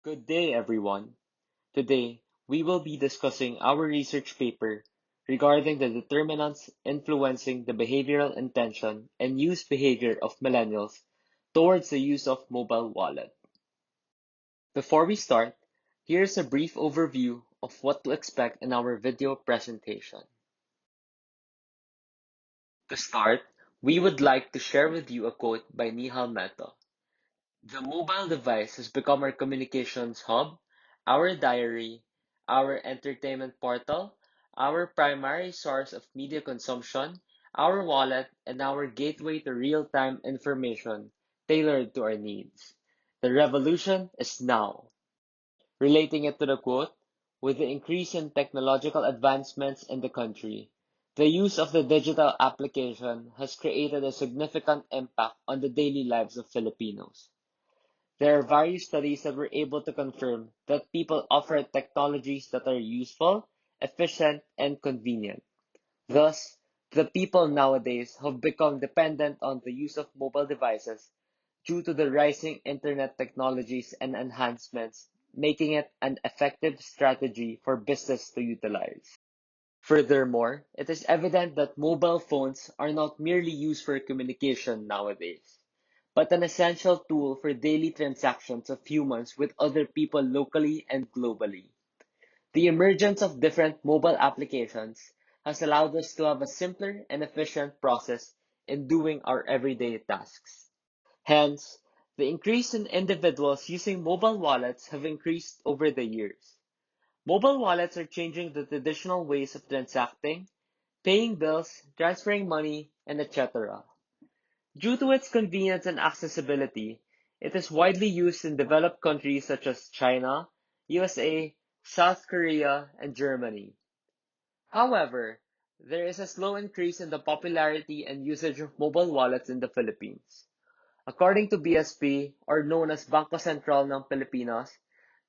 Good day, everyone. Today, we will be discussing our research paper regarding the determinants influencing the behavioral intention and use behavior of millennials towards the use of mobile wallet. Before we start, here's a brief overview of what to expect in our video presentation. To start, we would like to share with you a quote by Nihal Mehta. The mobile device has become our communications hub, our diary, our entertainment portal, our primary source of media consumption, our wallet, and our gateway to real-time information tailored to our needs. The revolution is now. Relating it to the quote, with the increase in technological advancements in the country, the use of the digital application has created a significant impact on the daily lives of Filipinos. There are various studies that were able to confirm that people offer technologies that are useful, efficient, and convenient. Thus, the people nowadays have become dependent on the use of mobile devices due to the rising internet technologies and enhancements, making it an effective strategy for business to utilize. Furthermore, it is evident that mobile phones are not merely used for communication nowadays, but an essential tool for daily transactions of humans with other people locally and globally. The emergence of different mobile applications has allowed us to have a simpler and efficient process in doing our everyday tasks. Hence, the increase in individuals using mobile wallets have increased over the years. Mobile wallets are changing the traditional ways of transacting, paying bills, transferring money, and etc. Due to its convenience and accessibility, it is widely used in developed countries such as China, USA, South Korea, and Germany. However, there is a slow increase in the popularity and usage of mobile wallets in the Philippines. According to BSP, or known as Bangko Sentral ng Pilipinas,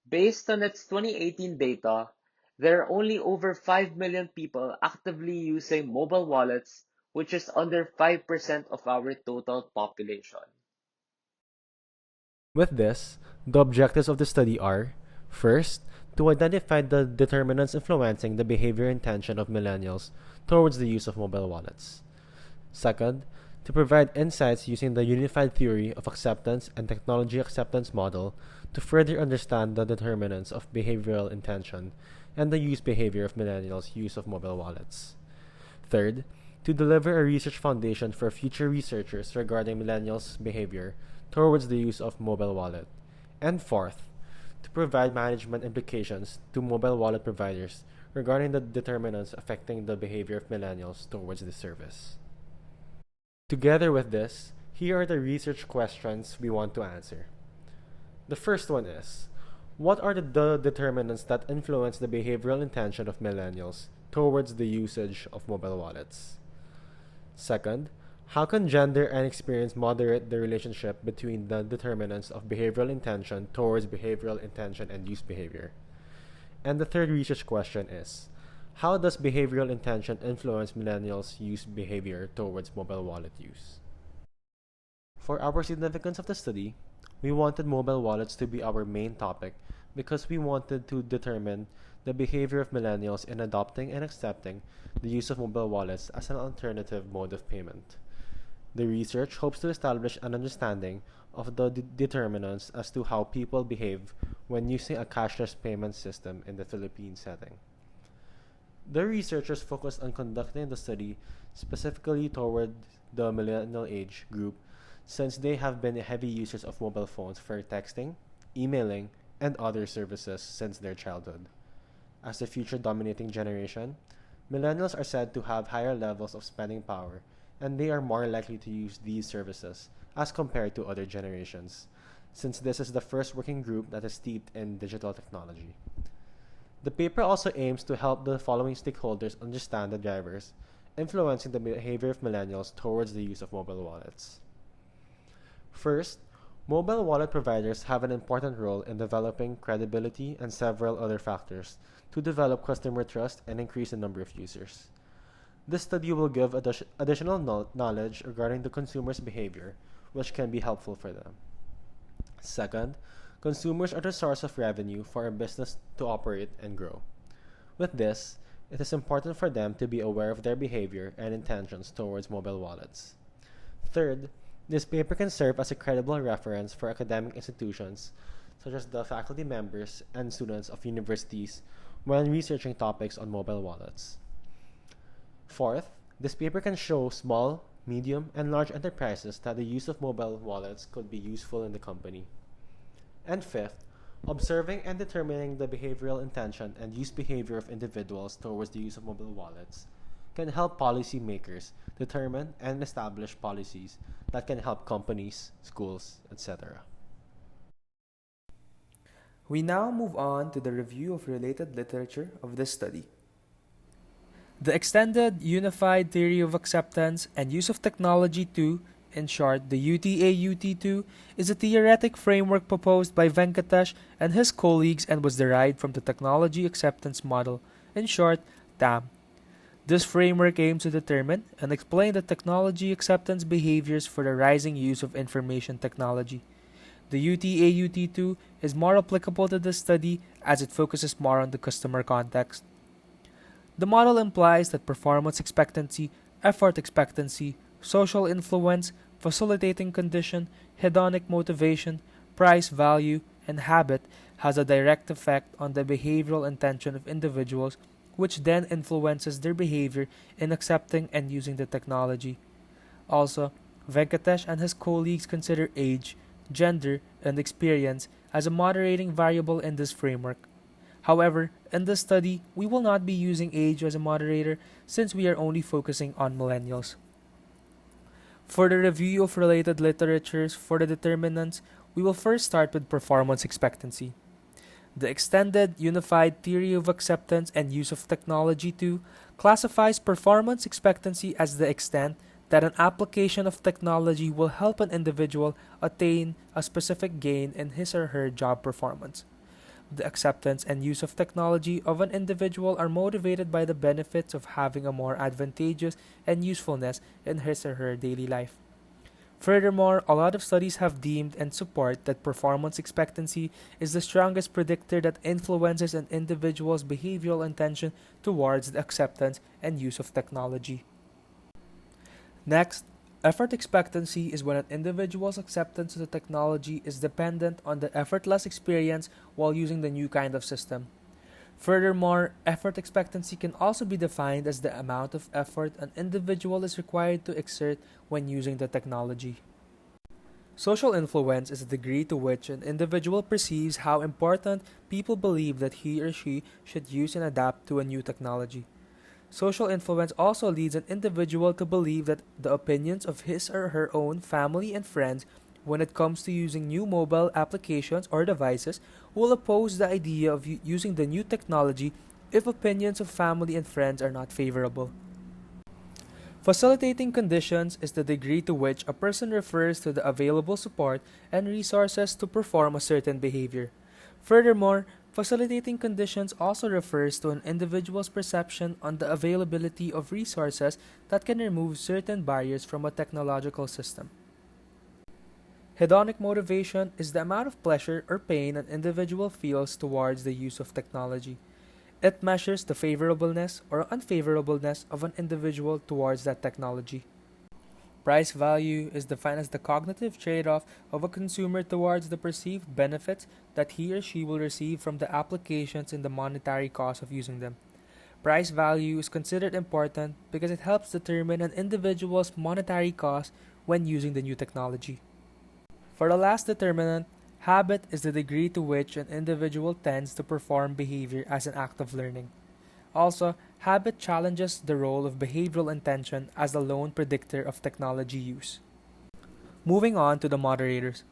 based on its 2018 data, there are only over 5 million people actively using mobile wallets, which is under 5% of our total population. With this, the objectives of the study are first, to identify the determinants influencing the behavior and intention of millennials towards the use of mobile wallets. Second, to provide insights using the unified theory of acceptance and technology acceptance model to further understand the determinants of behavioral intention and the use behavior of millennials' use of mobile wallets. Third, to deliver a research foundation for future researchers regarding millennials' behavior towards the use of mobile wallet. And fourth, to provide management implications to mobile wallet providers regarding the determinants affecting the behavior of millennials towards the service. Together with this, here are the research questions we want to answer. The first one is, what are the determinants that influence the behavioral intention of millennials towards the usage of mobile wallets? Second, how can gender and experience moderate the relationship between the determinants of behavioral intention towards behavioral intention and use behavior? And the third research question is, how does behavioral intention influence millennials' use behavior towards mobile wallet use? For our significance of the study, we wanted mobile wallets to be our main topic because we wanted to determine the behavior of millennials in adopting and accepting the use of mobile wallets as an alternative mode of payment. The research hopes to establish an understanding of the determinants as to how people behave when using a cashless payment system in the Philippine setting. The researchers focused on conducting the study specifically toward the millennial age group since they have been heavy users of mobile phones for texting, emailing, and other services since their childhood. As the future dominating generation, millennials are said to have higher levels of spending power and they are more likely to use these services as compared to other generations, since this is the first working group that is steeped in digital technology. The paper also aims to help the following stakeholders understand the drivers influencing the behavior of millennials towards the use of mobile wallets. First, mobile wallet providers have an important role in developing credibility and several other factors to develop customer trust and increase the number of users. This study will give additional knowledge regarding the consumer's behavior, which can be helpful for them. Second, Consumers are the source of revenue for a business to operate and grow. With this, it is important for them to be aware of their behavior and intentions towards mobile wallets. Third, this paper can serve as a credible reference for academic institutions, such as the faculty members and students of universities, when researching topics on mobile wallets. Fourth, this paper can show small, medium, and large enterprises that the use of mobile wallets could be useful in the company. And fifth, observing and determining the behavioral intention and use behavior of individuals towards the use of mobile wallets can help policymakers determine and establish policies that can help companies, schools, etc. We now move on to the review of related literature of this study. The Extended Unified Theory of Acceptance and Use of Technology 2, in short, the UTAUT2, is a theoretic framework proposed by Venkatesh and his colleagues and was derived from the Technology Acceptance Model, in short, TAM. This framework aims to determine and explain the technology acceptance behaviors for the rising use of information technology. The UTAUT2 is more applicable to this study as it focuses more on the customer context. The model implies that performance expectancy, effort expectancy, social influence, facilitating condition, hedonic motivation, price value, and habit has a direct effect on the behavioral intention of individuals, which then influences their behavior in accepting and using the technology. Also, Venkatesh and his colleagues consider age, gender, and experience as a moderating variable in this framework. However, in this study, we will not be using age as a moderator since we are only focusing on millennials. For the review of related literatures for the determinants, we will first start with performance expectancy. The Extended Unified Theory of Acceptance and Use of Technology 2 classifies performance expectancy as the extent that an application of technology will help an individual attain a specific gain in his or her job performance. The acceptance and use of technology of an individual are motivated by the benefits of having a more advantageous and usefulness in his or her daily life. Furthermore, a lot of studies have deemed and support that performance expectancy is the strongest predictor that influences an individual's behavioral intention towards the acceptance and use of technology. Next, effort expectancy is when an individual's acceptance of the technology is dependent on the effortless experience while using the new kind of system. Furthermore, effort expectancy can also be defined as the amount of effort an individual is required to exert when using the technology. Social influence is the degree to which an individual perceives how important people believe that he or she should use and adapt to a new technology. Social influence also leads an individual to believe that the opinions of his or her own family and friends when it comes to using new mobile applications or devices will oppose the idea of using the new technology if opinions of family and friends are not favorable. Facilitating conditions is the degree to which a person refers to the available support and resources to perform a certain behavior. Furthermore, facilitating conditions also refers to an individual's perception on the availability of resources that can remove certain barriers from a technological system. Hedonic motivation is the amount of pleasure or pain an individual feels towards the use of technology. It measures the favorableness or unfavorableness of an individual towards that technology. Price value is defined as the cognitive trade-off of a consumer towards the perceived benefits that he or she will receive from the applications and the monetary cost of using them. Price value is considered important because it helps determine an individual's monetary cost when using the new technology. For the last determinant, habit is the degree to which an individual tends to perform behavior as an act of learning. Also, habit challenges the role of behavioral intention as the lone predictor of technology use. Moving on to the moderators.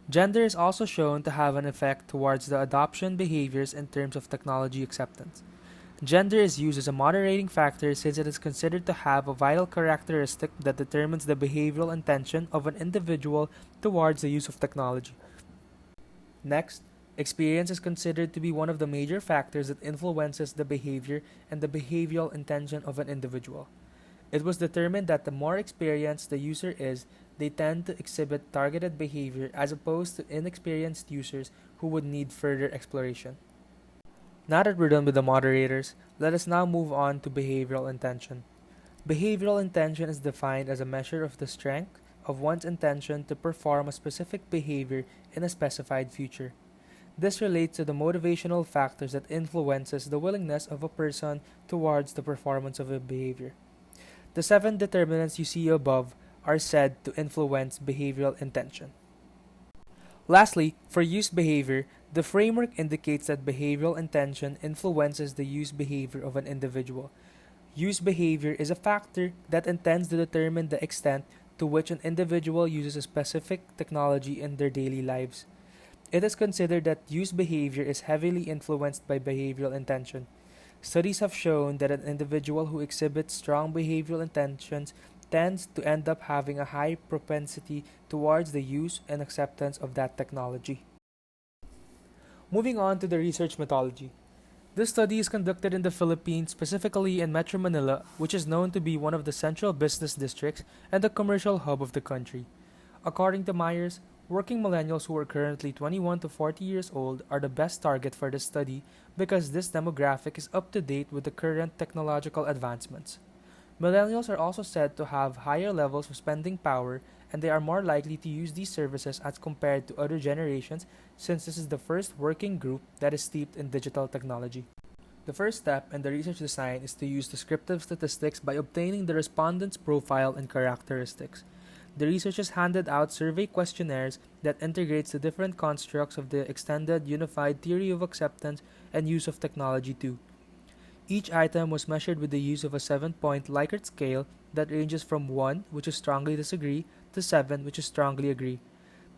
Gender is also shown to have an effect towards the adoption behaviors in terms of technology acceptance. Gender is used as a moderating factor since it is considered to have a vital characteristic that determines the behavioral intention of an individual towards the use of technology. Next, experience is considered to be one of the major factors that influences the behavior and the behavioral intention of an individual. It was determined that the more experienced the user is, they tend to exhibit targeted behavior as opposed to inexperienced users who would need further exploration. Now that we're done with the moderators, let us now move on to behavioral intention. Behavioral intention is defined as a measure of the strength of one's intention to perform a specific behavior in a specified future. This relates to the motivational factors that influences the willingness of a person towards the performance of a behavior. The seven determinants you see above are said to influence behavioral intention. Lastly, for use behavior, the framework indicates that behavioral intention influences the use behavior of an individual. Use behavior is a factor that intends to determine the extent to which an individual uses a specific technology in their daily lives. It is considered that use behavior is heavily influenced by behavioral intention. Studies have shown that an individual who exhibits strong behavioral intentions tends to end up having a high propensity towards the use and acceptance of that technology. Moving on to the research methodology. This study is conducted in the Philippines, specifically in Metro Manila, which is known to be one of the central business districts and the commercial hub of the country. According to Myers, working millennials who are currently 21 to 40 years old are the best target for this study because this demographic is up to date with the current technological advancements. Millennials are also said to have higher levels of spending power and they are more likely to use these services as compared to other generations since this is the first working group that is steeped in digital technology. The first step in the research design is to use descriptive statistics by obtaining the respondent's profile and characteristics. The researchers handed out survey questionnaires that integrates the different constructs of the extended unified theory of acceptance and use of technology too. Each item was measured with the use of a 7-point Likert scale that ranges from 1, which is strongly disagree, to 7, which is strongly agree.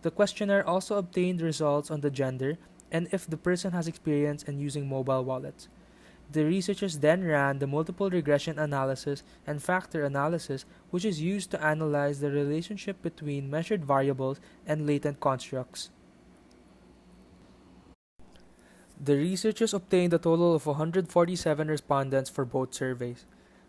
The questionnaire also obtained results on the gender and if the person has experience in using mobile wallets. The researchers then ran the multiple regression analysis and factor analysis, which is used to analyze the relationship between measured variables and latent constructs. The researchers obtained a total of 147 respondents for both surveys.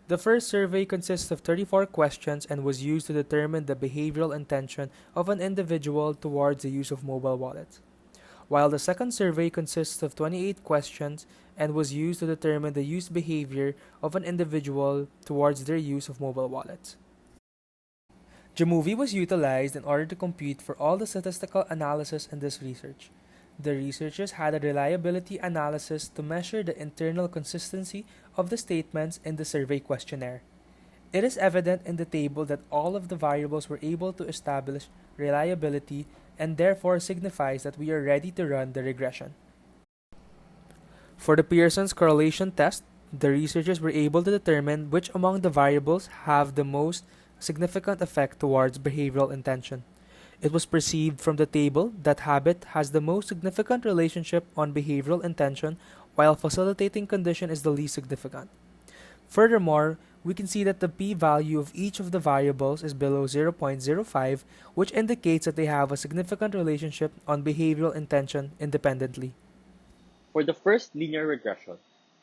The first survey consists of 34 questions and was used to determine the behavioral intention of an individual towards the use of mobile wallets, while the second survey consists of 28 questions and was used to determine the use behavior of an individual towards their use of mobile wallets. Jamovi was utilized in order to compute for all the statistical analysis in this research. The researchers had a reliability analysis to measure the internal consistency of the statements in the survey questionnaire. It is evident in the table that all of the variables were able to establish reliability and therefore signifies that we are ready to run the regression. For the Pearson's correlation test, the researchers were able to determine which among the variables have the most significant effect towards behavioral intention. It was perceived from the table that habit has the most significant relationship on behavioral intention, while facilitating condition is the least significant. Furthermore, we can see that the p-value of each of the variables is below 0.05, which indicates that they have a significant relationship on behavioral intention independently. For the first linear regression,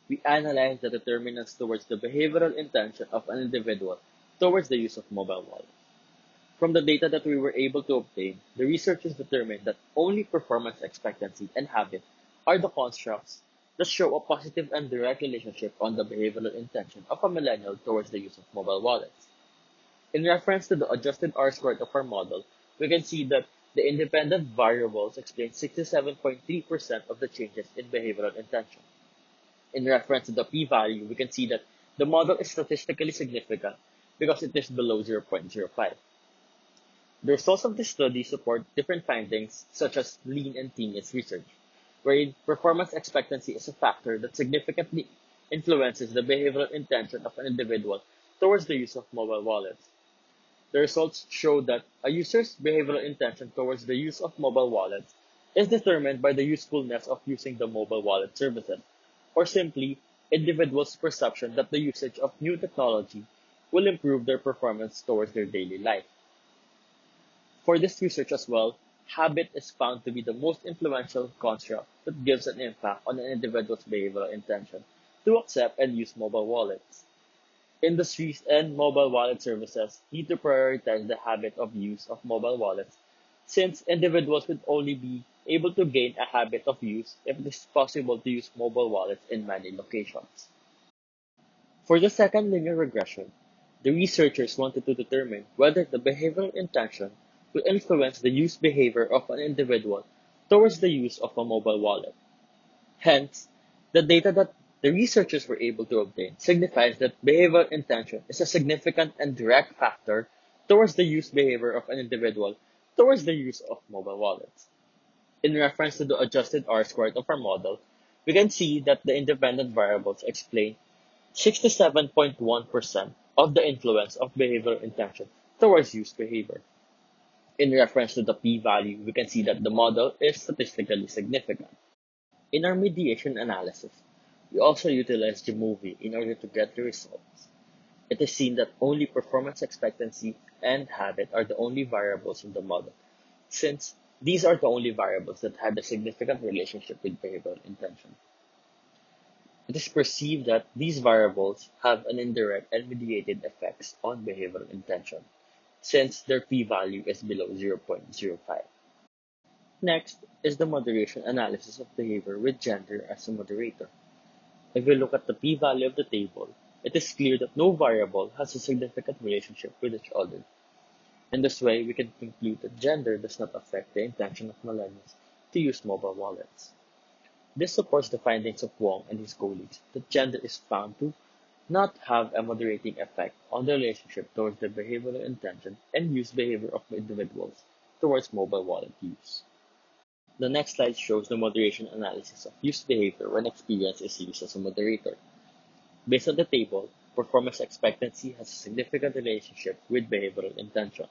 we analyzed the determinants towards the behavioral intention of an individual towards the use of mobile wallets. From the data that we were able to obtain, the researchers determined that only performance expectancy and habit are the constructs that show a positive and direct relationship on the behavioral intention of a millennial towards the use of mobile wallets. In reference to the adjusted R-squared of our model, we can see that the independent variables explain 67.3% of the changes in behavioral intention. In reference to the p-value, we can see that the model is statistically significant because it is below 0.05. The results of this study support different findings, such as lean and tedious research, wherein performance expectancy is a factor that significantly influences the behavioral intention of an individual towards the use of mobile wallets. The results show that a user's behavioral intention towards the use of mobile wallets is determined by the usefulness of using the mobile wallet services, or simply, individuals' perception that the usage of new technology will improve their performance towards their daily life. For this research as well, habit is found to be the most influential construct that gives an impact on an individual's behavioral intention to accept and use mobile wallets. Industries and mobile wallet services need to prioritize the habit of use of mobile wallets, since individuals would only be able to gain a habit of use if it is possible to use mobile wallets in many locations. For the second linear regression, the researchers wanted to determine whether the behavioral intention will influence the use behavior of an individual towards the use of a mobile wallet. Hence, the data that the researchers were able to obtain signifies that behavioral intention is a significant and direct factor towards the use behavior of an individual towards the use of mobile wallets. In reference to the adjusted R-squared of our model, we can see that the independent variables explain 67.1% of the influence of behavioral intention towards use behavior. In reference to the p-value, we can see that the model is statistically significant. In our mediation analysis, we also utilized the movie in order to get the results. It is seen that only performance expectancy and habit are the only variables in the model, since these are the only variables that had a significant relationship with behavioral intention. It is perceived that these variables have an indirect and mediated effects on behavioral intention, since their p-value is below 0.05. Next is the moderation analysis of behavior with gender as a moderator. If we look at the p-value of the table, it is clear that no variable has a significant relationship with each other. In this way, we can conclude that gender does not affect the intention of millennials to use mobile wallets. This supports the findings of Wong and his colleagues that gender is found to not have a moderating effect on the relationship towards the behavioral intention and use behavior of individuals towards mobile wallet use. The next slide shows the moderation analysis of use behavior when experience is used as a moderator. Based on the table, performance expectancy has a significant relationship with behavioral intention,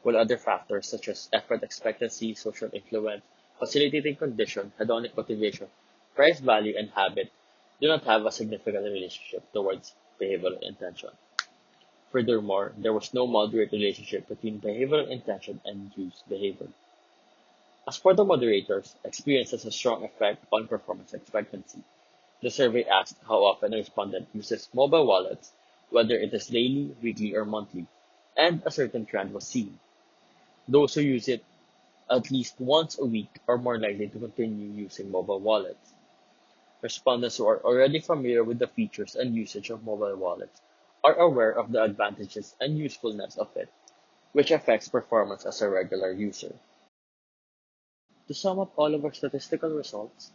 while other factors such as effort expectancy, social influence, facilitating condition, hedonic motivation, price value, and habit do not have a significant relationship towards behavioral intention. Furthermore, there was no moderate relationship between behavioral intention and use behavior. As for the moderators, experience has a strong effect on performance expectancy. The survey asked how often a respondent uses mobile wallets, whether it is daily, weekly, or monthly, and a certain trend was seen. Those who use it at least once a week are more likely to continue using mobile wallets. Respondents who are already familiar with the features and usage of mobile wallets are aware of the advantages and usefulness of it, which affects performance as a regular user. To sum up all of our statistical results,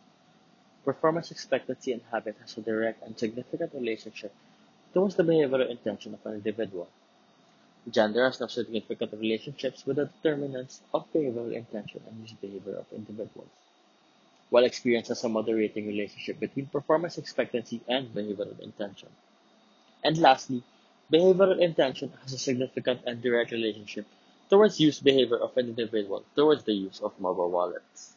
performance expectancy and habit has a direct and significant relationship towards the behavioral intention of an individual. Gender has no significant relationships with the determinants of behavioral intention and use behavior of individuals, while experience has a moderating relationship between performance expectancy and behavioral intention. And lastly, behavioral intention has a significant and direct relationship towards use behavior of an individual towards the use of mobile wallets.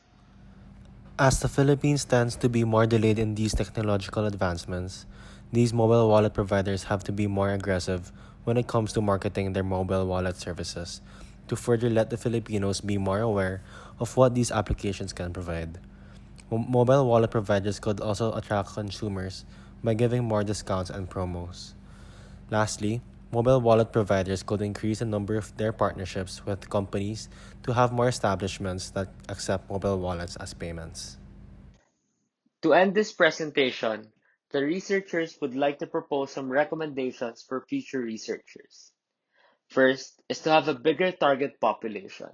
As the Philippines tends to be more delayed in these technological advancements, these mobile wallet providers have to be more aggressive when it comes to marketing their mobile wallet services to further let the Filipinos be more aware of what these applications can provide. Mobile wallet providers could also attract consumers by giving more discounts and promos. Lastly, mobile wallet providers could increase the number of their partnerships with companies to have more establishments that accept mobile wallets as payments. To end this presentation, the researchers would like to propose some recommendations for future researchers. First is to have a bigger target population.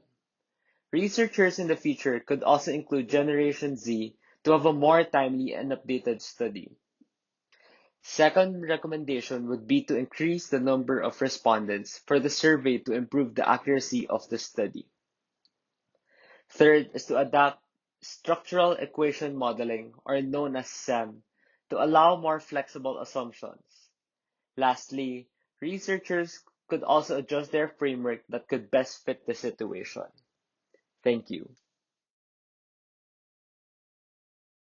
Researchers in the future could also include Generation Z to have a more timely and updated study. Second recommendation would be to increase the number of respondents for the survey to improve the accuracy of the study. Third is to adapt structural equation modeling, or known as SEM, to allow more flexible assumptions. Lastly, researchers could also adjust their framework that could best fit the situation. Thank you.